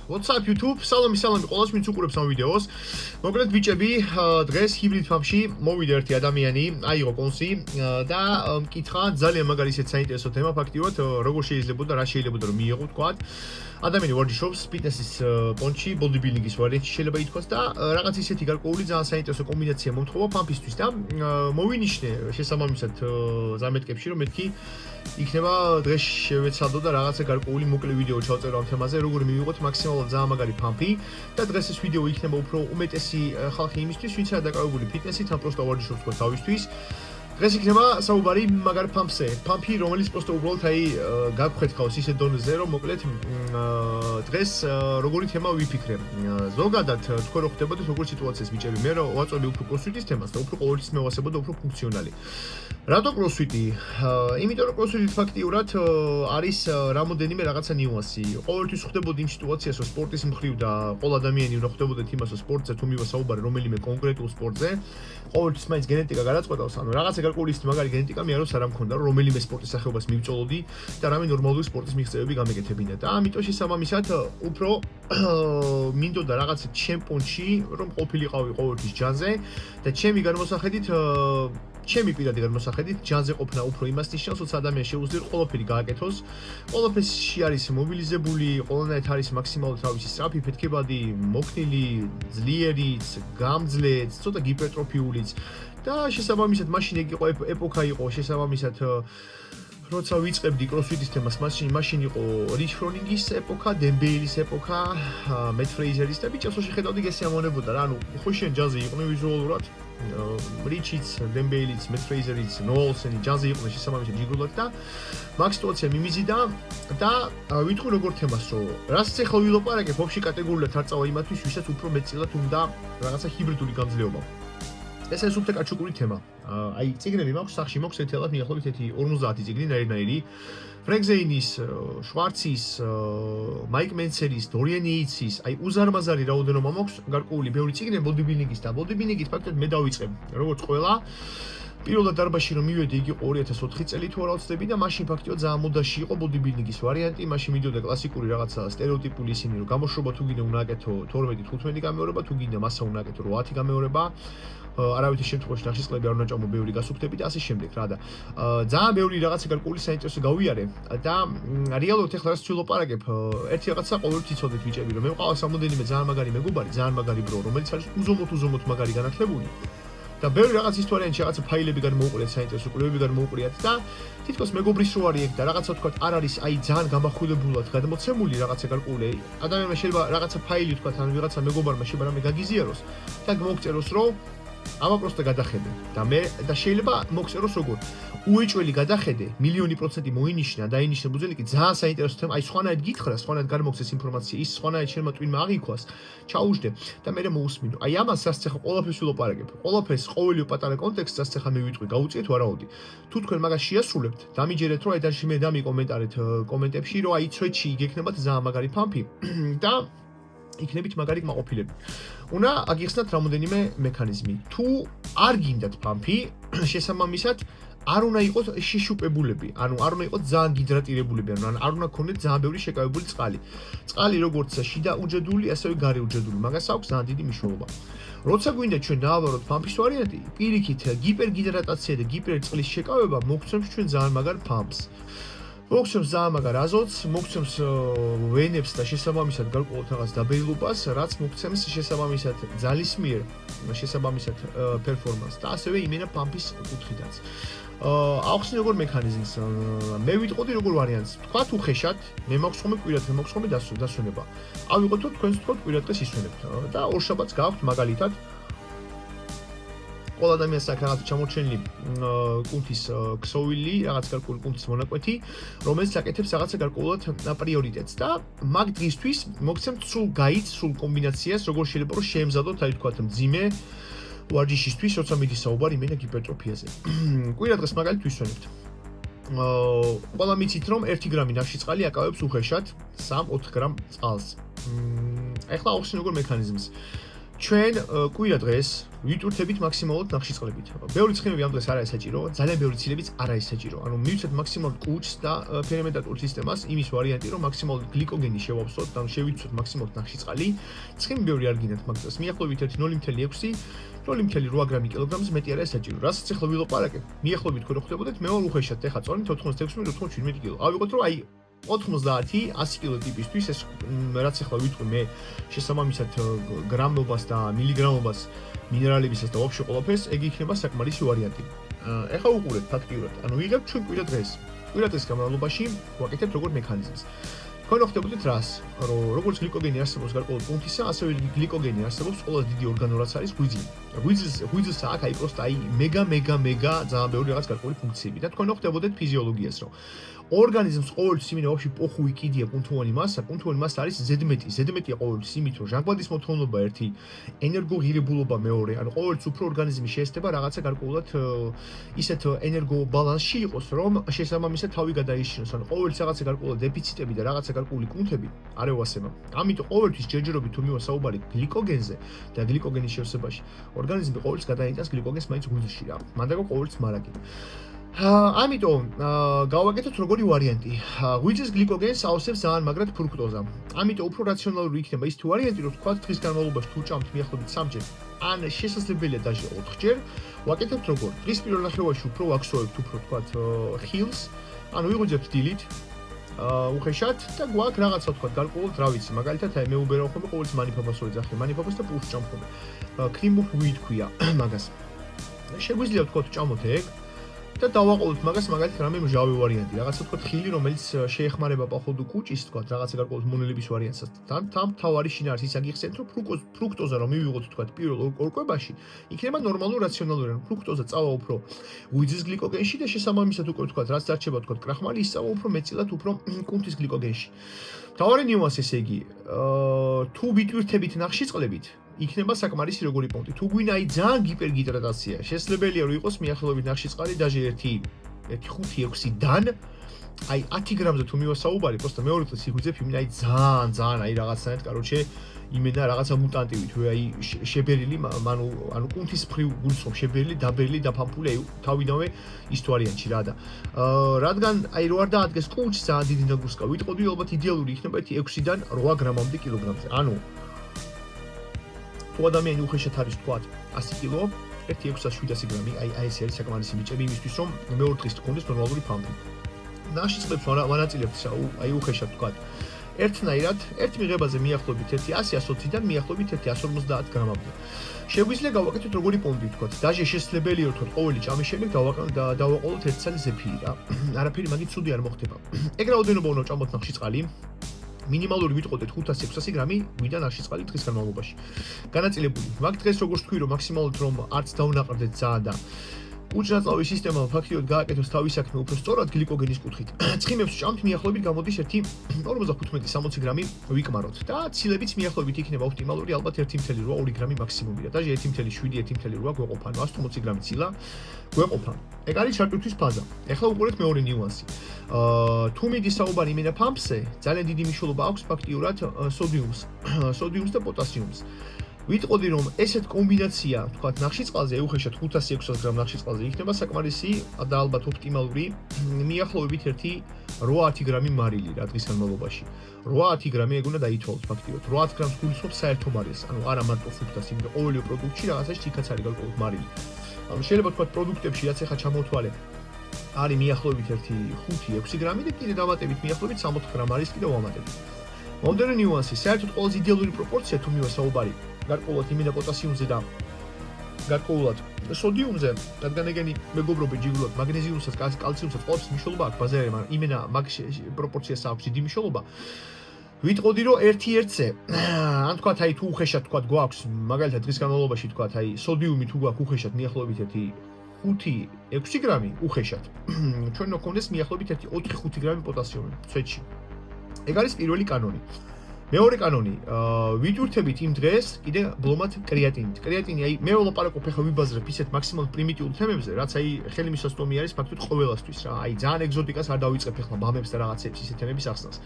WhatsApp, YouTube, სალამი ყველას, ვინც უყურებს ამ ვიდეოს. მოკლედ ბიჭები, დღეს ჰიბრიდ ფამში მოვიდა ერთი ადამიანი, აიღო კონსი და მკითხა ძალიან მაგარი ისეთ საინტერესო თემა ფაქტიურად, როგორ შეიძლება და რა შეიძლება რომ მიიღო თქვათ. ადამიანი ვარჯიშობს ფიტნესის პონჩი, ბოდიბილდინგის ვარიანტი შეიძლება ითქვას და რაღაც ისეთი გარკვეული ძალიან საინტერესო კომბინაცია მომთხოვა ფამფისთვის და მოვინიშნე შესაბამისად ზამეთკებში რომ მეთქი იქნება დღეს შევეცადო და რაღაცა გარკვეული მოკლე ვიდეო ჩავწერო ამ თემაზე, როგორ მივიღოთ მაქსიმალურად ძალიან მაგარი ფამფი და დღეს ეს ვიდეო იქნება უფრო უმეტესი ხალხი იმისთვის, ვინც არის დაკავებული ფიტნესით, ან პროსტა ვარჯიშობს თქვა თავისთვის. დღეს იქნება საუბარი მაგარ ფამფზე. ფამფი, რომელიც პროსტა უბრალოდ გაგხვეთხავს ისე დონეზე, რომ მოკლედ დღეს როგორი თემა ვიფიქრე. ზოგადად თქვენ რო ხდებოდეთ როგორ სიტუაციას ბიჭები, მე რო ვაწვევი უფრო კროსფიტის თემას და უფრო ყოველთვის მევასებოდ და უფრო ფუნქციონალი. რატო კროსფიტი? იმიტომ რომ კროსფიტი ფაქტიურად არის რამოდენიმე რაღაცა ნიუანსი. ყოველთვის ხდებოდი იმ სიტუაციას, რომ სპორტის მხრივ და ყველა ადამიანი უნდა ხდებოდეთ იმას, რომ სპორტზე თუ მივასაუბარი რომელიმე კონკრეტულ სპორტზე, ყოველთვის მაინც გენეტიკა გადაწყვეტავს, ანუ რაღაცა გარკვეული ის მაგარი გენეტიკა მე აროს არ ამქონდა, რომ რომელიმე სპორტის სახეობას მივწოლოდი და რამე ნორმალური სპორტის მიღწევები გამეკეთებინა. და ამიტომ შესაბამისად უფრო მინდოდა რაღაცა ჩემპიონში, რომ ყოფილიყავი ყოველთვის ჯანზე და ჩემი განმოსახედით ჩემი პირადი განმოსახედით ჯანზე ყოფნა უფრო იმას ნიშნავს, რომ ადამიანს შეუძლია ყველაფერი გააკეთოს. ყველაფერში არის მობილიზებული, ყველანაირად არის მაქსიმალურად თავისი სწრაფი, ფეთქებადი, მოქნილი, ძლიერიც, გამძლეც, ცოტა გიპერტროფიულიც და შესაბამისად მაშინ ეგ იყო ეპოქა იყო შესაბამისად როცა ვიწყებდი კროსფიტის თემას, მაშინ იყო რიჩ ფრონინგის ეპოქა, დემბეილის ეპოქა, მეტ ფრეიზერის და ბიჭებს შეხედავდი გესიამოვნებოდა რა, ანუ ხო შენ ჯაზი იყვნენ ვიზუალურად, რიჩიც, დემბეილიც, მეტ ფრეიზერიც, ნოულსენი ჯაზი იყვნენ შესაბამისად ჯიგრულად და მაგ სიტუაცია მიმიზიდა და ვიტყვი როგორ თემას, რომ რაც ახლა ვილაპარაკებ, ოფში კატეგორიულად არ წავა იმათთვის, ვისაც უფრო მეტწილად უნდა რაღაცა ჰიბრიდული გამძლეობა. ეს არის უფრო კაჩუკური თემა. აი, წიგნები მაქვს სახში, მოქვს ერთად მიახლოებით 50 წიგნი ნაირ-ნაირი. ფრენკ ზეინის, შვარცის, მაიკ მენცერის, დორიან იეიცის, აი უზარმაზარი რაოდენობა მოქვს გარკვეული ბევრი წიგნი ბოდიბილდინგის და ბოდიბილდინგით ფაქტობრივად მე დავიწყებ, როგორც ყველა. პირველად დარბაზში რომ მივედი, იგი იყო 2004 წელი თუ არა ვცდები და მაშინ ფაქტობრივად ძალიან მოდაში იყო ბოდიბილდინგის ვარიანტი, მაშინ მიდოდა კლასიკური რაღაცა სტერეოტიპული ისინი, რომ გამოშრობა თუ გინდა უნდა აკეთო 12-15 გამეორება, თუ გინდა მასა უნდა აკეთო 8 გამეორება. არავითარ შემთხვევაში ნახშირწყლები არ უნდა ჭამო, ბევრი გასუფთები და ასე შემდეგ რა და ძალიან ბევრი რაღაცა გარკვეული საინტერესო გავიარე და რეალურად ეხლა რაც ვილაპარაკებ, ერთი რაღაცა ყოველთვის იცოდეთ ბიჭები, რომ მე მყავს რამოდენიმე ძალიან მაგარი მეგობარი, ძალიან მაგარი ბრო, რომელიც არის უზომოდ მაგარი განათლებული და ბევრი რაღაც ისტორიაში რაღაცა ფაილები გადმოუყურეთ, საინტერესო კვლევები გადმოუყურეთ და თითქოს მეგობრის რო არის ეგ და რაღაცა თქვა არ არის აი ძალიან გამახვილებულად გადმოცემული რაღაცა გარკვეული ადამიანმა შეიძლება რაღაცა ფაილი თქვა ან ვიღაცა მეგობარმა შეიძლება რამე გაგიზიაროს და მოგწეროს რომ ამა პროსტა გადახედე და მე და შეიძლება მოგწეროს როგორ უეჭველი გადახედე 1,000,000% მოინიშნა და ინიშნა ბუძელიკი ძალიან საინტერესო თემა აი სხვანაირად გითხრა სხვანაირად გამოგცეს ინფორმაცია ის სხვანაირად შენმა ტვინმა აღიქვას ჩაუждე და მე მოусმინო აი ამას რაც ახლა ყველაფერს ვილაპარაკებ ყველაფერს ყოველი პატარა კონტექსტს რაც ახლა მე ვიტყვი გაუწიეთ ვარაუდი თუ თქვენ მაგას შეასრულებთ დამიჯერეთ რომ აი დაში მე დამიკომენტარეთ კომენტებში რომ აი ცვეთში იგექნებათ ძალიან მაგარი ფამფი და იქნებით მაგარი კმაყოფილები. უნდა აგიხსნათ რამოდენიმე მექანიზმი. თუ არ გინდათ ფამფი, შესაბამისად არ უნდა იყოს შეშუპებულები, ანუ არ უნდა იყოს ძალიან გიდრატირებულები, ანუ არ უნდა გქონდეთ ძალიან ბევრი შეკავებული წყალი. წყალი როგორც შიდა უჯედული, ასევე გარე უჯედული, მაგას აქვს ძალიან დიდი მნიშვნელობა. როცა გვინდა ჩვენ დავაბაროთ ფამფის ვარიანტი, პირიქით გიპერგიდრატაცია და გიპერწყლის შეკავება მოგცემს ჩვენ ძალიან მაგარ ფამფს. მოგცემს ძალიან მაგარ აზოტს, მოგცემს ვენებს და შესაბამისად გარკვეულ რაღაც დაბეილობას, რაც მოგცემს შესაბამისად ძალისმიერ შესაბამისად პერფორმანსს და ასევე იმენა პამპის კუთხითაც. ახსნი როგორ მექანიზმს, მე ვიტყოდი როგორ ვარიანტს. თქვა თუ ხეშად, მე მაქვს ხომ კვირად, მე მაქვს ხომ დასვენება. ავიღოთ თქვენს თქვათ კვირად დღეს ისვენებთ და ორშაბათს გავხთ მაგალითად ყველა ადამიანს აქვს რაღაც ჩამორჩენილი კუნთის ქსოვილი, რაღაც გარკვეული კუნთის მონაკვეთი, რომელიც აკეთებს რაღაცა გარკვეულად პრიორიტეტს და მაგ დღისთვის მოგცემთ სულ გაიც, სულ კომბინაციას, როგორ შეიძლება რომ შეემზადოთ, აი თქვათ მძიმე ვარჯიშისთვის, როცა მიდის საუბარი იმენა გიპერტროფიაზე. კვირა დღეს მაგალითად ვისვენებთ. ყველა მიცით რომ 1 გრამი ნახშირწყალი აკავებს უხეშად 3-4 გრამ წყალს. ეხლა ახსნი როგორ მექანიზმს. ჩვენ კვირა დღეს ვიტვირთებით მაქსიმალურად ნახშირწყლებით. ბევრი ცხიმები ამ დღეს არაა საჭირო, ძალიან ბევრი ცილებიც არაა საჭირო. ანუ მივცეთ მაქსიმალურად კუჭს და ფერმენტატულ სისტემას იმის ვარიანტი, რომ მაქსიმალურად გლიკოგენი შევავსოთ, ანუ შევიცვოთ მაქსიმალურად ნახშირწყალი. ცხიმი ბევრი არ გინდათ მაგ დღეს. მიახლოებით 0.6 0.8 გრამი კილოგრამზე მეტი არაა საჭირო. რასაც ახლა ვილაპარაკებ, მიახლოებით თქვენ რო ხდებოდეთ, მე უხეშად ახლა წონით 86 87 კილო. ავიღოთ რომ აი 90 100 კილო ტიპისთვის ეს რაც ახლა ვიტყვი მე შესაბამისად გრამობას და მილიგრამობას მინერალებისას და ვაფშე ყველაფერს ეგ იქნება საკმარისი ვარიანტი. ახლა უყურეთ ფაქტიურად. ანუ ვიღებ ჩვენ კვირა დღეს. კვირა დღის განმავლობაში ვაკეთებთ როგორ მექანიზმს. თქვენ რო ხდებოდეთ რას? რომ როგორც გლიკოგენი არსებობს გარკვეულ პუნქტისა, ასევე გლიკოგენი არსებობს ყველაზე დიდი ორგანო რაც არის ღვიძლი. ღვიძლს აქ აი პროსტა აი მეგა ძალიან ბევრი რაღაც გარკვეული ფუნქციები და თქვენ რო ხდებოდეთ ფიზიოლოგიას რომ ორგანიზმს ყოველთვის იმენა ვაფშე პოხუ იქიდია კუნთოვანი მასა არის ზედმეტია ყოველთვის იმით რომ ჟანგბადის მოთხოვნილობა ერთი ენერგოღირებულობა მეორე ანუ ყოველთვის უფრო ორგანიზმი შეესწება რაღაცა გარკვეულად ისეთ ენერგო ბალანსში იყოს რომ შესაბამისად თავი გადაიშვიოს ანუ ყოველთვის რაღაცა გარკვეული დეფიციტები და რაღაცა გარკვეული კუნთები არ ევასება ამიტომ ყოველთვის ჯერჯერობით თუ მივა საუბარი გლიკოგენზე და გლიკოგენის შევსებაში ორგანიზმი ყოველთვის გადაიტანს გლიკოგენს მაინც ღვიძლში რა მანდაგო ყოველთვის მარაგი ამიტომ გავაკეთოთ როგორი ვარიანტი. ღვიძლის გლიკოგენს ავსებს ძალიან მაგრად ფრუქტოზა. ამიტომ უფრო რაციონალური იქნება ის თუ ვარიანტი, რომ თქვა დღის განმავლობაში თუ ჭამთ მიახლოებით 3-ჯერ, ან შესაძლებელია დაჟე 4-ჯერ, ვაკეთებთ როგორ? დღის პირველ ნახევარში უფრო ვაქსოვებთ უფრო თქვა ხილს, ანუ ვიღვიძებთ დილით უხეშად და გვაქვს რაღაცა თქვა გარკვეულად რა ვიცი, მაგალითად აი მე უბერავ ხოლმე ყოველთვის მანიფაბასორი ძახი, მანიფაბას და პურს ჭამ ხოლმე. კრიმბუფ ვიტქვია მაგას. შეგვიძლია თქვა ჭამოთ ეგ და დავაყოლოთ მაგას მაგალითად რამე მჟავე ვარიანტი რაღაცა თქვა ხილი რომელიც შეეხმარება პახოვდო კუჭის თქვა რაღაცა გარკვეულ მონელების ვარიანტსაც თან თავარი შინაარს ის აგიხსენთ რომ ფრუქტოზა რომ მივიღოთ თქვა პირველ ორ კვებაში იქნება ნორმალური რაციონალური რომ ფრუქტოზა წავა უფრო ღვიძლის გლიკოგენში და შესაბამისად უკვე თქვა რაც დარჩება თქვა კრახმალი ის წავა უფრო მეტწილად უფრო კუნთის გლიკოგენში თავარი ნიუანსი ესე იგი თუ ვიტვირთებით ნახშირწყლებით იქნება საკმარისი როგორი პონტი. თუ გვინდა აი ძალიან გიპერგიდრატაცია, შესაძლებელია რომ იყოს მიახლოებით ნახშირწყალი დაჟე 1.5-6-დან აი 10 გრამზე თუ მივა საუბარი, просто მეორე დღეს იგვიძებ იმენა აი ძალიან აი რაღაცნაირად, короче, იმენა რაღაცა მუტანტივით, რომ აი შებერილი, ანუ კუნთის ფრივ გულსხმ შებერილი, დაბერილი, დაფამფული, აი თავიდანვე ის ვარიანტი რა და რადგან აი რო არ დაადგეს კუჭს ძალიან დიდი ნაგურსკა, ვიტყოდი ალბათ იდეალური იქნება 6-დან 8 გრამამდე კილოგრამზე. ანუ თუ ადამიანი უხეშად არის თქვა 100 კილო, 1.6-700 გრამი, აი ეს არის საკმარისი ბიჭები იმისთვის, რომ მეორე დღეს თქონდეს ნორმალური ფამფი. ნახშირწყლებს ვანაწილებთ აი უხეშად თქვა. ერთნაირად, ერთ მიღებაზე მიახლოებით 100-120-დან მიახლოებით 150 გრამამდე. შეგვიძლია გავაკეთოთ როგორი პონტი თქვა. დაჟე შესაძლებელია რომ ყოველი ჭამის შემდეგ დავაყოლოთ 1 წელი ზეფირი რა. არაფერი მაგით ცუდი არ მოხდება. ეგ რაოდენობა უნდა ჭამოთ ნახშირწყალი. მინიმალური ვიტყოდეთ 500-600 გრამი გვინდა ნახშირწყალი დღის განმავლობაში. განაწილებული. მაგ დღეს როგორც თქვი რომ მაქსიმალურად რომ არც დავნაყრდეთ ძალიან და კუჭნაწლავის სისტემა ფაქტიურად გააკეთოს თავის საქმე უფრო სწორად გლიკოგენის კუთხით. ცხიმებს ჭამთ მიახლოებით გამოდის 1.55-60 გრამი ვიკმაროთ და ცილებიც მიახლოებით იქნება ოპტიმალური ალბათ 1.8-2 გრამი მაქსიმუმი და დაჟე 1.7 1.8 გვეყოფა 180 გრამი ცილა გვეყოფა. ეგ არის ჩარტვისთვის ფაზა. ეხლა უყურეთ მეორე ნიუანსი. თუ მიდის საუბარი იმენა ფამფზე, ძალიან დიდი მნიშვნელობა აქვს ფაქტიურად სოდიუმს და პოტასიუმს. ვიტყოდი რომ ესეთ კომბინაცია, თქვა ნახშირწყალზე, ეუხეშად 500-600 გრამ ნახშირწყალზე იქნება საკმარისი და ალბათ ოპტიმალური მიახლოებით 8-10 გრამი მარილი რა დღის განმავლობაში. 8-10 გრამი ეგ უნდა დაითვალოს ფაქტიურად. 8 გრამს გულისხმობს საერთო მარილს, ანუ არა მარტო ფრუქტას, იმიტომ ყოველი პროდუქტში რაღაცაში თიქაც არის გარკვეულად მარილი. ანუ შეიძლება თქვა პროდუქტებში რაც ახლა ჩამოვთვალე არის მიახლოებით 5-6 გრამი და კიდე დამატებით მიახლოებით 60 გრამ არის კიდე ვამატებით. მომდევნო ნიუანსი, საერთოდ ყველაზე იდეალური პროპორცია თუ მივა საუბარი გარკვეულად იმენა პოტასიუმზე და გარკვეულად სოდიუმზე, რადგან ეგენი მეგობრობი ჯიგულად მაგნეზიუმსაც, კალციუმსაც ყოველთვის მნიშვნელობა აქვს ბაზარზე, მაგრამ იმენა მაგ პროპორციას აქვს დიდი მნიშვნელობა. ვიტყოდი რომ 1:1-ზე, ან თქვათ აი თუ უხეშად თქვათ გვაქვს, მაგალითად დღის განმავლობაში თქვათ აი სოდიუმი თუ გვაქვს უხეშად მიახლოებით 5-6 გრამი უხეშად. ჩვენ უნდა გქონდეს მიახლოებით 4-5 გრამი პოტასიუმი ცვეთში. ეგ არის პირველი კანონი. მეორე კანონი, ვიტვირთებით იმ დღეს კიდე ბლომად კრეატინით. კრეატინი აი მე ვლაპარაკობ ახლა ვიბაზრებ ისეთ მაქსიმალურად პრიმიტიულ თემებზე, რაც აი ხელმისაწვდომი არის ფაქტობრივად ყოველასთვის რა. აი ძალიან ეგზოტიკას არ დავიწყებ ახლა ბამებს და რაღაცებს ისეთ თემების ახსნას.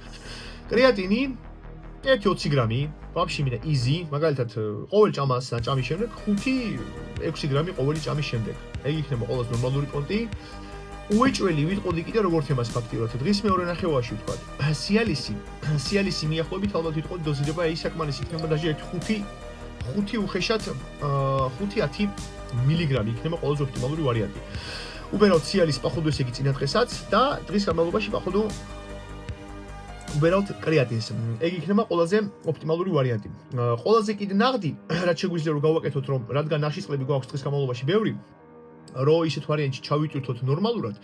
კრეატინი 1-20 გრამი ვაფშე მინდა easy, მაგალითად ყოველ ჭამას ან ჭამის შემდეგ 5-6 გრამი ყოველი ჭამის შემდეგ. ეგ იქნება ყოველს ნორმალური პონტი. უეჭველი ვიტყოდი კიდე როგორ თემას ფაქტიურად. დღის მეორე ნახევარში ვთქვა. სიალისი მიახლოებით ალბათ ვიტყოდი დოზირება ის საკმარის იქნება დაჟე 5 უხეშად 5-10 მილიგრამი იქნება ყოველს ოპტიმალური ვარიანტი. უბრალოდ სიალის პახოვდო ესე იგი წინა დღესაც და დღის განმავლობაში პახოვდო უბრალოდ კრეატინს. ეგ იქნება ყველაზე ოპტიმალური ვარიანტი. ყველაზე კიდე ნაღდი, რაც შეგვიძლია რომ გავაკეთოთ, რომ რადგან ნახშირწყლები გვაქვს დღის განმავლობაში ბევრი, რომ ისეთ ვარიანტში ჩავიტვირთოთ ნორმალურად.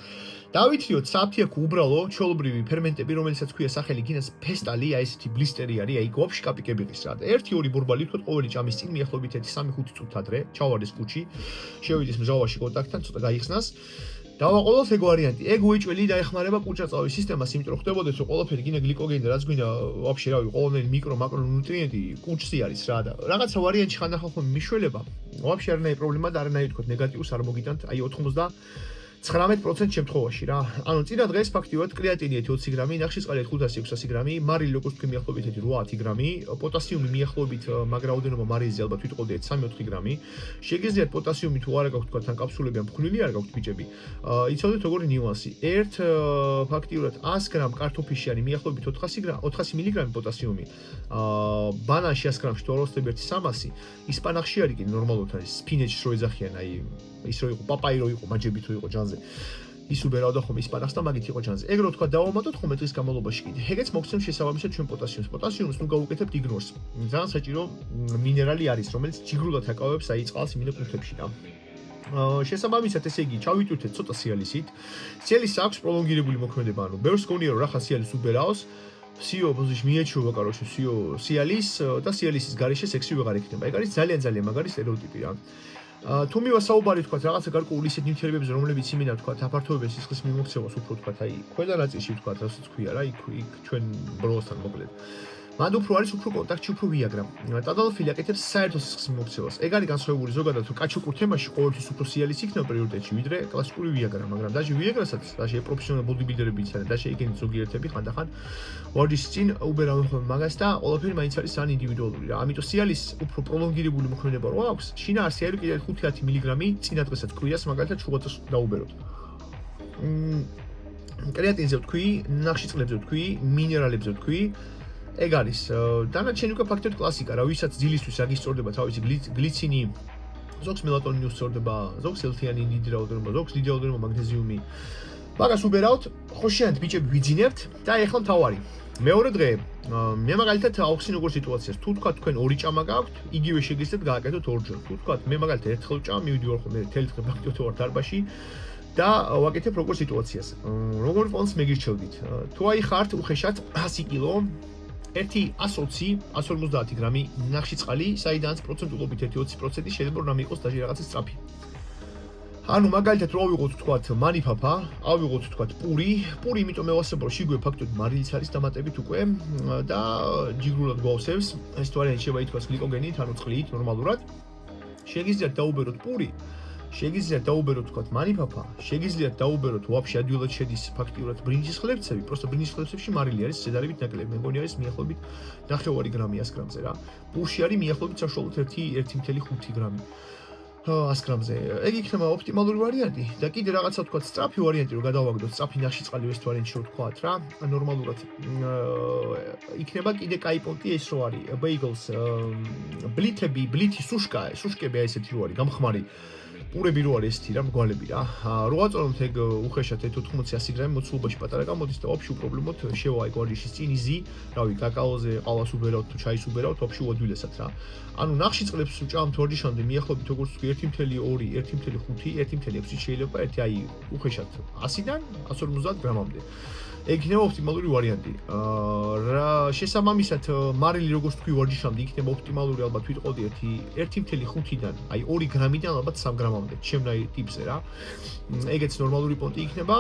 დავითრიოთ საფთიაქო უბრალო ჩვეულებრივი ფერმენტები, რომელსაც ქვია სახელი გინას ფესტალი, აი ესეთი ბლისტერი არის, აი გვაფში კაპიკები ყის რა. 1-2 ბურბალი ვთქვათ ყოველი ჭამის წინ მიახლოებით 3-5 წუთით ადრე, ჩავარდეს კუჩი, შევიდეს მჟავაში კონტაქტთან, ცოტა გაიხსნას. დავაყოლოთ ეგ ვარიანტი. ეგ უეჭველი დაეხმარება კუჭაწავის სისტემას, იმიტომ რომ ხვდებოდეთ რომ ყველაფერი გინდა გლიკოგენი და რაც გვინდა ვაფშე რავი, ყოველნაირი მიკრო მაკრონუტრიენტი კუჭში არის რა და რაღაცა ვარიანტში ხანდახან ხომ მიშველება. ვაფშე არანაირი პრობლემა და არანაირი თქო ნეგატივს არ მოგიტანთ, აი 99% შემთხვევაში რა. ანუ წინა დღეს ფაქტიურად კრეატინი 20 გრამი, ნახშირწყალი 500-600 გრამი, მარილი როგორც თქვი მიახლოებით 8-10 გრამი, პოტასიუმი მიახლოებით მაგ რაოდენობა მარილიზე ალბათ ვიტყოდი 3-4 გრამი. შეგიძლიათ პოტასიუმი თუ არა გაქვთ თქვა თან კაფსულები ან ფხვნილი არ გაქვთ ბიჭები. იცოდეთ როგორი ნიუანსი. ერთ ფაქტიურად 100 გრამ კარტოფილში არის მიახლოებით 400 მილიგრამი პოტასიუმი. ბანანში 100 გრამში თუ 200-300, ისპანახში არის კი ნორმალურად არის სპინეჩს რო ეძახიან, აი ის რო იყო პაპაი რო იყო მაჯები თუ იყო ჯანზე ის უბერავდა ხომ ისპანახს და მაგით იყო ჯანზე ეგ რო თქვა დავამატოთ ხომ დღის განმავლობაში კიდე ეგეც მოგცემ შესაბამისად ჩვენ პოტასიუმს ნუ გავუკეთებთ იგნორს ძალიან საჭირო მინერალი არის რომელიც ჯიგრულად აკავებს აი წყალს იმინე კუნთებში და შესაბამისად ესე იგი ჩავიტვირთეთ ცოტა სიალისით სიალის აქვს პროლონგირებული მოქმედება ანუ ბევრს გონია რომ რახა სიალის უბერავს სიო ბოზიში მიეჩუვა კაროშე სიალის და სიალისის გარეშე სექსი ვეღარ იქნება ეგ არის ძალიან მაგარი სტერეოტიპი რა თუ მივასაუბარი თქვა რაღაცა გარკვეული ისეთ ნივთიერებებზე რომლებიც იმინა თქვა აფართოებენ სისხლის მიმოქცევას უფრო თქვა აი ქვედა ნაწილში თქვა რასაც ქვია რა იქ ჩვენ ბროლოსთან მოკლედ მანდ უფრო არის უფრო კონტაქტში უფრო ვიაგრა ტადალოფილი აკეთებს საერთო სისხლის მიმოქცევას ეგ არის განსხვავებული ზოგადად რომ კაჩუკურ თემაში ყოველთვის უფრო სიალის იქნება პრიორიტეტში ვიდრე კლასიკური ვიაგრა მაგრამ დაჟე ვიაგრასაც დაჟე პროფესიონალ ბოდიბილდერები იციან დაჟე ეგენი ზოგიერთები ხანდახან ვარჯიშის წინ უბერავენ მაგას და ყველაფერი მაინც არის ძალიან ინდივიდუალური რა ამიტომ სიალის უფრო პროლონგირებული მოქმედება რო აქვს შინაარსი არის კიდევ 5-10 მილიგრამი წინა დღესაც კვირას მაგალითად შუღოთს დაუბეროთ კრეატინზე ვთქვი ნახშირწყლებზე ვთქვი მინერალებზე ვთქვი ეგ არის დანარჩენი უკვე ფაქტობრივად კლასიკა რა ვისაც ძილისთვის რა გისწორდება თავისი გლიცინი ზოგს მელატონინი უსწორდება ზოგს ელთიანი დიდი რაოდენობა ზოგს დიდი რაოდენობა მაგნეზიუმი მაგას უბერავთ ხოშიანთ ბიჭები ვიძინებთ და ეხლა მთავარი მეორე დღე მე მაგალითად აუხსნი როგორ სიტუაციას თუ თქვა თქვენ ორი ჭამა გაქვთ იგივე შეგიძლიათ გააკეთოთ ორჯერ თუ თქვა მე მაგალითად ერთხელ ჭამ მივიდივარ ხოლმე თელი დღე ფაქტობრივად ვარ დარბაში და ვაკეთებ როგორ სიტუაციას როგორ პონს მეგირჩევდით თუ აი ხართ უხეშად 100 კილო 120 გრამი ნახშირწყალი, საიდანაც პროცენტულობით 1-20% შეიძლება რომ იყოს დაჟე რაღაცა სწრაფი. ანუ მაგალითად რო ავიღოთ თქვათ მანიფაფა, ავიღოთ თქვათ პური იმიტომ მევასება რომ შიგوي ფაქტობრივად მარილის არის დამატებით უკვე და ჯიგრულად გვავსებს. ეს თვარიანი შეიძლება ითქვას გლიკოგენით, ანუ წყლით ნორმალურად. შეგიძლიათ დაუბეროთ პური შეგიძლიათ დაუბეროთ თქვათ მანიფაფა, შეგიძლიათ დაუბეროთ ვაფშე ადვილად შედის ფაქტიურად ბრინჯის ხლებცები, просто ბრინჯის ხლებცებში მარილი არის ზედარებით ნაკლები, მე მგონი არის მიახლოებით 9 გრამი 100 გრამზე რა. პურში არის მიახლოებით საშუალოდ 1.5 გრამი 100 გრამზე. ეგ იქნება ოპტიმალური ვარიანტი და კიდე რაღაცა თქვათ სწრაფი ვარიანტი რომ გადავაგდოთ, სწრაფი ნახშირწყალი ეს ვარიანტი რო თქვათ რა, ნორმალურად იქნება კიდე კაი პონტი ეს რო არის, ბეიგლს, ბლითი სუშკები ესეთი რო არის, გამხმარი პურები რო არის ესეთი რა მგვალები რა. რო აწონოთ ეგ უხეშად 80-100 გრამი მოცულობაში პატარა გამოდის და ვაფშე უპრობლემოდ შევა ეგ ვარჯიშის წინ იზი, რავი, კაკაოზე ყავას უბერავთ თუ ჩაის უბერავთ, ვაფშე უადვილესად რა. ანუ ნახშირწყლებს ვჭამთ ვარჯიშამდე მიახლოებით როგორც თქვი 1.2, 1.5, 1.6 შეიძლება ერთი აი უხეშად 100-დან 150 გრამამდე. ეგ იქნება ოპტიმალური ვარიანტი. რა შესაბამისად მარილი როგორც თქვი ვარჯიშამდე იქნება ოპტიმალური ალბათ ვიტყოდი 1.5-დან, აი 2 გრამიდან ალბათ 3 გრამამდე, ჩემნაირ ტიპზე რა. ეგეც ნორმალური პონტი იქნება.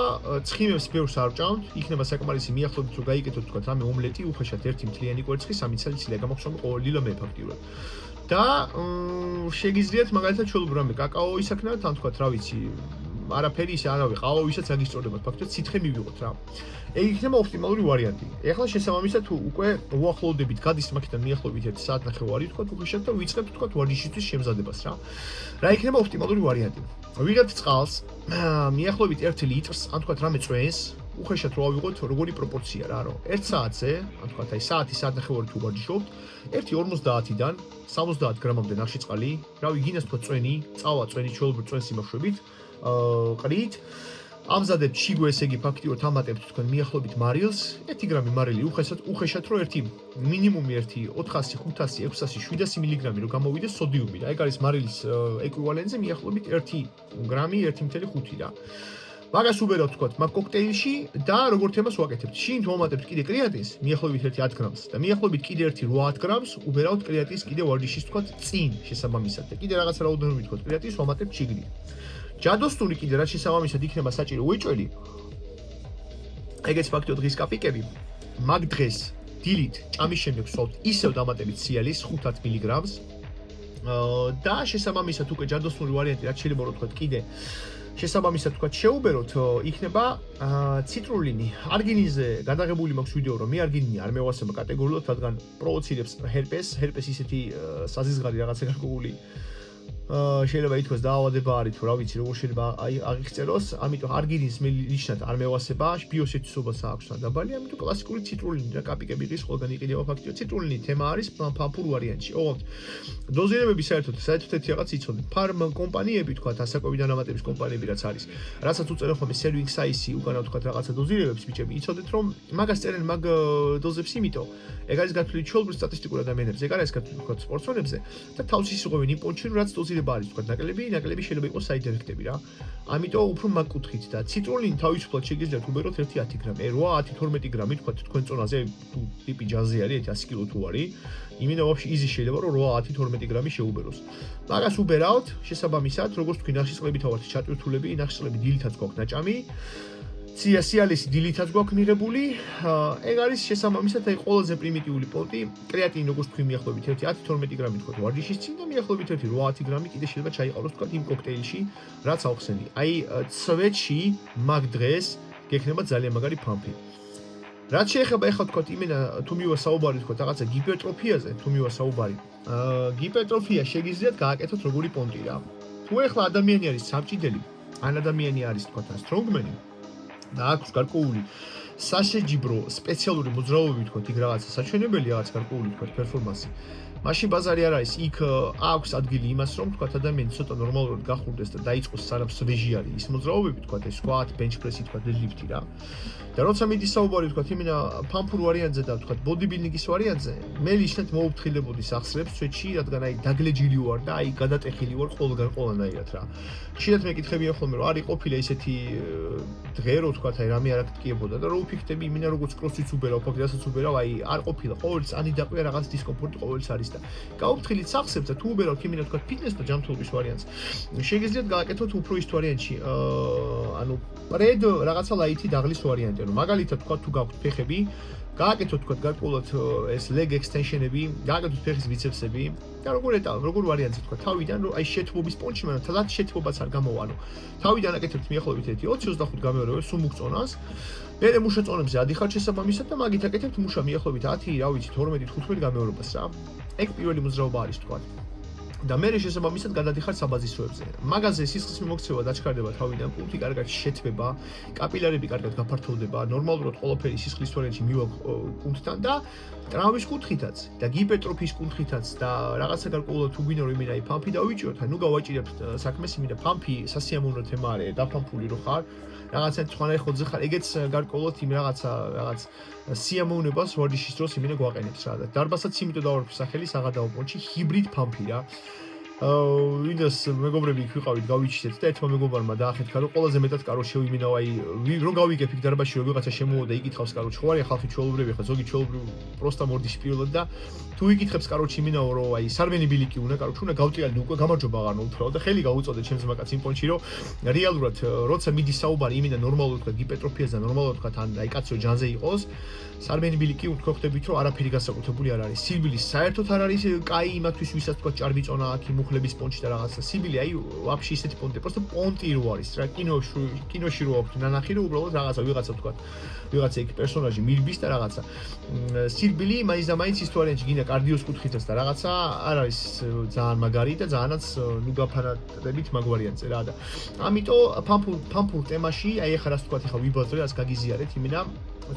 ცხიმებს ბევრს არ ვჭამთ, იქნება საკმარისი მიახლოებით რომ გაიკეთოთ თქვა რამე ომლეტი უხეშად 1 მთლიანი კვერცხი 3 ცალ გამოგხსოვთ ყოველი დილა მე ფაქტიურად. და შეგიძლიათ მაგალითად ჩვეულებრივ რამე კაკაო ისაქნათ, თან თქვა რა ვიცი არაფერი ისე არავე ყავა ვისაც აგისწორდებათ ფაქტობრივად ცითხე მივიღოთ რა. ეგ იქნება ოპტიმალური ვარიანტი. ეხლა შესაბამისად უკვე უახლოვდებით გადის მაგიდან მიახლოებით 1 საათნახევარი თქვათ უხეშად და ვიწყებთ თქვათ ვარჯიშისთვის შემზადებას რა. რა იქნება ოპტიმალური ვარიანტი? ვიღებთ წყალს, მიახლოებით 1 ლიტრს, ან თქვათ რამე წვენს, უხეშად რო ავიღოთ როგორი პროპორცია რა, რომ 1 საათზე, ან თქვათ აი საათნახევარი თუ ვარჯიშობთ, 1.50-დან 70 გრამამდე ნახშირ წყალი, რავი, გინას თქვათ წვენი, წავა წვენი ჩვეულებრივ წვენს იმაშვებით, ყრით ამზადებთ შიგო ესე იგი ფაქტიურად ამატებთ თქვენ მიახლოებით მარილს 1 გრამი მარილი უხეშად რო ერთი მინიმუმი 400, 500, 600, 700 მილიგრამი რო გამოვიდეს სოდიუმი რა ეგ არის მარილის ეკვივალენტზე მიახლოებით 1 გრამი 1.5 რა მაგას უბერავთ თქვათ მაგ კოქტეილში და როგორ თემას ვაკეთებთ შინ ვამატებთ კიდე კრეატინს მიახლოებით 10 გრამს და მიახლოებით კიდე 8 გრამს უბერავთ კრეატინს კიდე ვარჯიშის თქვათ წინ შესაბამისად და კიდე რაღაცა რაოდენობით თქვათ კრეატინს ვამატებთ შიგნით ჯადოსნური კიდე რაც შესაბამისად იქნება საჭირო უეჭველი ეგეც ფაქტობრივად დღის კაპიკები მაგ დღეს დილით ჭამის შემდეგ ვსვავთ ისევ დამატებით სიალის 500 მილიგრამს და შესაბამისად უკვე ჯადოსნური ვარიანტი რაც შეიძლება რომ თქვათ კიდე შესაბამისად თქვათ შეუბეროთ იქნება ციტრულინი არგინინზე გადაღებული მაქვს ვიდეო რომ მე არგინინი არ მევასება კატეგორიულად რადგან პროვოცირებს ჰერპეს ისეთი საზიზღარი რაღაცა გარკვეული შეიძლება ითქვას დაავადება არის თუ რა ვიცი როგორ შეიძლება აღიქწეროს ამიტომ არგინინს მე ნიშნად არ მევასება ბიოსეთისობას აქვს დაბალი ამიტომ კლასიკური ციტრულინი და კაპიკები ღის ყველგან იყიდება ფაქტია ციტრულინი თემა არის ფაფურ ვარიანტში ოღონდ დოზირებები საერთოდ ერთი რაღაც იცოდეთ ფარმ კომპანიები თქვა ასაკობი დანამატების კომპანიები რაც არის რასაც უწერენ ხოლმე სერვინგ საისი უკანა თქვა რაღაცა დოზირებებს ბიჭები იცოდეთ რომ მაგას წერენ მაგ დოზებს იმიტომ ეგ არის გათვლილი ჩვეულებრივ სტატისტიკურ ადამიანებზე ეგ არის გათვლილი თქვა სპორტსმენებზე და თავს ისუღებენ იმ პონჩში რაც დოზირება არის თქვა ნაკლები შეიძლება იყოს საიდ ეფექტები რა ამიტომ უფრო მაგ კუთხით და ციტრულინი თავისუფლად შეგიძლიათ უბეროთ 1-10 გრამი 8-12 გრამი თქვა თქვენ წონაზე თუ ტიპი ჯაზი არის 100 კილო თუ არის იმენა ვაფშე იზი შეიძლება რომ 8-12 გრამი შეუბეროს მაგას უბერავთ შესაბამისად როგორც თქვი ნახშირწყლებით ავართ ჩატვირთულები ნახშირწყლები დილითაც გვაქვს ნაჭამი სიალისი დილითაც გვაქვს მიღებული ეგ არის შესაბამისად აი ყველაზე პრიმიტიული პონტი კრეატინი როგორც თქვი მიახლოებით 10-12 გრამი თქვა ვარჯიშის წინ და მიახლოებით 8 გრამი კიდე შეიძლება ჩაიყაროს თქვა იმ კოქტეილში რაც ავხსენი აი ცვეთში მაგ დღეს გექნება ძალიან მაგარი ფამფი რაც შეეხება ახლა თქვა იმენა თუ მივა საუბარი თქვა რაღაცა გიპერტროფიაზე თუ მივა საუბარი გიპერტროფია შეგიძლიათ გააკეთოთ როგორი პონტი რა თუ ახლა ადამიანი არის სამჭიდელი ან ადამიანი არის თქვა სტრონგმენი და აქვს გარკვეული საშეჯიბრო სპეციალური მოძრაობები თქვა იქ რაღაცა საჩვენებელი რაღაც გარკვეული თქვა პერფორმანსი მაშინ ბაზარი არ არის იქ აქვს ადგილი იმას რომ თქვა ადამიანი ცოტა ნორმალურად გახურდეს და დაიწყოს სანამ სვეჟი არის ის მოძრაობები თქვა ეს squat bench press თქვა deadlift რა და როცა მიდის საუბარი თქვა იმენა ფამფურ ვარიანტზე და თქვა ბოდიბილდინგის ვარიანტზე მე ნიშნად მოუფრთხილებოდი სახსრებს სვეტში რადგან აი დაგლეჯილი ვარ და აი გადატეხილი ვარ ყველანაირად რა შეიძლება მე კითხებიან ხოლმე რომ არის ყოფილი ესეთი დღე რო თქვა აი რამე არ აკეთებოდა და რო უფიქრდები იმენა როგორც კროსფიტს უბერავ ფაქტიასაც უბერავ აი არ ყოფილა ყოველთვის ანი დაყვია რაღაც დისკომფორტი ყოველთვის არის და გაუფრთხილით სახსრებს და თუ უბერავთ იმენა თქვა ფიტნეს და ჯანმრთელობის ვარიანტს შეგიძლიათ გააკეთოთ უფრო ის ვარიანტში ანუ პრედ რაღაცა ლაითი დაღლის ვარიანტი ანუ მაგალითად თქვა თუ გაქვთ ფეხები გააკეთოთ თქვა გარკვეულად ეს leg extension-ები გააკეთოთ ფეხის ბიცეპსები და როგორ ვარიანტი თქვა თავიდან რომ აი შეთბობის პონჩი მაგრამ თალათ შეთბობაც არ გამოვა ანუ თავიდან აკეთებთ მიახლოებით 20-25 გამეორებებს სულ მუქწონას მერე მუშა წონებზე ადიხართ შესაბამისად და მაგით აკეთებთ მუშა მიახლოებით 10 რა ვიცი 12-15 გამეორებას რა ეგ პირველი მოძრაობა არის თქვა და მერე შესაბამისად გადადიხართ საბაზისოებზე. მაგაზე სისხლის მიმოქცევა დაჩქარდება თავიდან, პულსი კარგად შეცვება, კაპილარები კარგად გაფართოვდება, ნორმალურად ყველაფერი სისხლის ვარიანტში მივა კუნთთან და ტრამვის კუთხითაც და გიპერტროფიის კუთხითაც და რაღაცა გარკვეულად თუ გვინდა რომ იმენა აი ფამფი დავიჭიროთ, ანუ გავაჭირებთ საქმეს იმენა ფამფი სასიამოვნო თემა არის, დაფამფული რო ხარ, რაღაცა ცხანაიხოძე ხარ, ეგეც გარკვეულად იმ რაღაც სიამოვნებას ვარჯიშის დროს იმენა გვაყენებს რა და დარბასაც იმიტომ დავარქვი სახელი საღადაო პონჩი ჰიბრიდ ფამფი რა ვინდას მეგობრები იქ ვიყავით გავიჩნდეთ და ერთმა მეგობარმა დაახეთქა რომ ყველაზე მეტად კაროშე იმენა აი რომ გავიგებ იქ დარბაზში რომ ვიღაცა შემოვიდა იკითხავს კაროჩი ხო არის ხალხი ჩვეულებრივი ხა ზოგი ჩვეულებრივ პროსტა მორდის პირველად და თუ იკითხებს კაროჩი იმენა რომ აი სარვენი ბილიკი უნდა კაროჩი უნდა გავწიალდი უკვე გამარჯობა აღარ მოუთხრა და ხელი გაუწოდე ჩემს მაგაც იმ პონჩი რომ რეალურად როცა მიდის საუბარი იმენა ნორმალურად თქვა გიპერტროფიაზე და ნორმალურად თქვა თან აი კაცო ჯანზე იყოს სარვენი ბილიკი უთქვი ხვდებით რომ არაფერი გასაკუთრებული არ არის სირბილის საერთოდ არ არის კაი იმათვის ვისაც თქვა ჭარბი წონა აქვს მუხლების პონჩი და რაღაცა. სიბილი აი ვაფშე ისეთი პონტი, просто პონტი რო არის რა, კინოში რო აქვს ნანახი რო უბრალოდ რაღაცა ვიღაცა თქვა. ვიღაცა იქ პერსონაჟი მირბის და რაღაცა. სიბილი მაინც და მაინც ის თვარიანში გინდა კარდიოს კუთხითაც და რაღაცა არ არის ძალიან მაგარი და ძალიანაც ნუ გაფანატებით მაგვარიანზე რა და. ამიტომ ფამფურ თემაში აი ახლა რას თქვა ახლა ვიბაზრე, რას გაგიზიარეთ, იმენა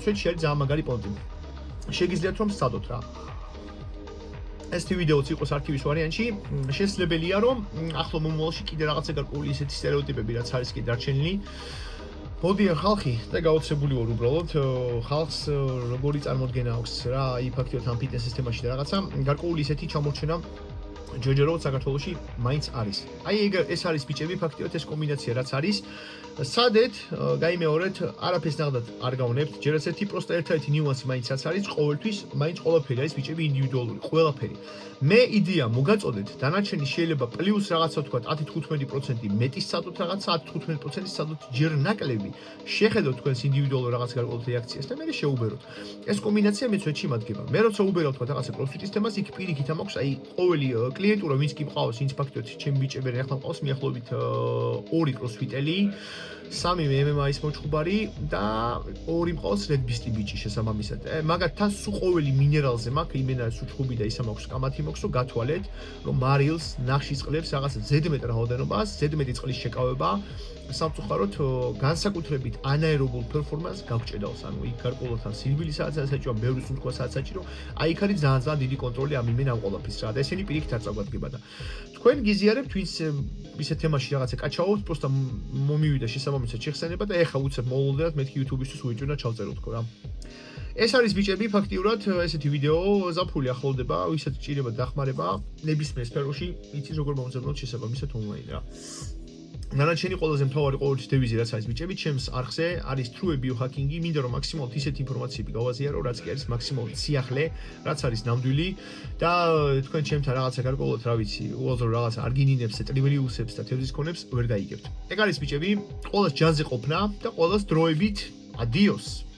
ჩვენში არის ძალიან მაგარი პონტი. შეგიძლიათ რომ სცადოთ რა. ეს ვიდეოც იყოს არქივის ვარიანტში, შესაძლებელია რომ ახლო მომავალში კიდე რაღაცა გარკვეული ისეთი სტერეოტიპები რაც არის კიდე დარჩენილი. მოდიან ხალხი და გაოცებული ვარ უბრალოდ ხალხს როგორი წარმოდგენა აქვს რა აი ფაქტიურად ამ ფიტნეს სისტემაში და რაღაცა გარკვეული ისეთი ჩამორჩენა ჯოჯორო საქართველოში მაინც არის. აი ეს არის ბიჭები ფაქტიურად ეს კომბინაცია რაც არის. სადეთ გაიმეორეთ არაფერს ნახდათ არ გავნებთ. ჯერ ერთი პროსტა ერთ-ერთი ნიუანსი მაინც რაც არის ყოველთვის მაინც ყველაფერი არის ბიჭები ინდივიდუალური ყველაფერი. მე იდეა მოგაწოდეთ დანარჩენი შეიძლება პლუს რაღაცა თქვა 10-15% მეტის სცადოთ რაღაცა 10-15% სცადოთ ჯერ ნაკლები. შეხედოთ თქვენს ინდივიდუალურ რაღაც გარკვეულ რეაქციას და მე შეუბეროთ. ეს კომბინაცია მეცვეთში მადგება. მე როცა უბერავ თქვა რაღაცა CrossFit-ის თემას იქ პირიქით ამაქვს აი ყოველი კლიენტურა ვინც კი მყავს ვინც ფაქტიურად ჩემი ბიჭები ახლა მყავს მიახლოებით 2 CrossFit-ელი 3 MMA-ის მოჭუბარი და 2 მყავს რეგბისტი ბიჭი შესაბამისად. მაგათთან სულ ყოველი მინერალზე მაქვს იმენა სუჩხუბი და ისა მაქვს კამათი მაქვს რომ გათვალეთ რომ მარილს ნახშის წყლებს რაღაცა ზედმეტ რაოდენობას, ზედმეტი წყლის შეკავება სამწუხაროდ განსაკუთრებით ანაერობულ პერფორმანსს გავჭედავს. ანუ იქ გარკვეულად ან სირბილი საათსაც საჭირო, ბევრი სუნთქვა საათსაც საჭირო. აი იქ არის ძალიან დიდი კონტროლი ამ იმენ ამ ყველაფრის რა და ესენი პირიქით არ წაგვადგება და თქვენ გიზიარებთ ვინც ისეთ თემაში რაღაცა კაჩაობს, просто მომივიდა შესაბამისად შეხსენება და ეხა უცებ მოულოდნელად მეთქი YouTube-ისთვის უიჭვნა ჩავწერო თქო რა. ეს არის ბიჭები ფაქტიურად ესეთი ვიდეო ზაფხული ახლოვდება, ვისაც ჭირება დახმარება ნებისმიერ სფეროში, იცის როგორ მომძებნოთ შესაბამისად ონლაინ რა. ნანაჩენი ყველაზე მთავარი ყოველთვის დევიზი რაც არის ბიჭები, ჩემს არხზე არის true biohacking-ი, მინდა რომ მაქსიმალურად ისეთი ინფორმაციები გავაზიარო, რაც კი არის მაქსიმალურად სიახლე, რაც არის ნამდვილი და თქვენ ჩემთან რაღაცა გარკვეულად რა ვიცი, უაზრო რაღაცა არგინინებს, ტრილიუსებს და თევზის კონებს ვერ გაიგებთ. ეგ არის ბიჭები, ყოველს ჯანზე ყოფნა და ყოველს დროებით, ადიოს.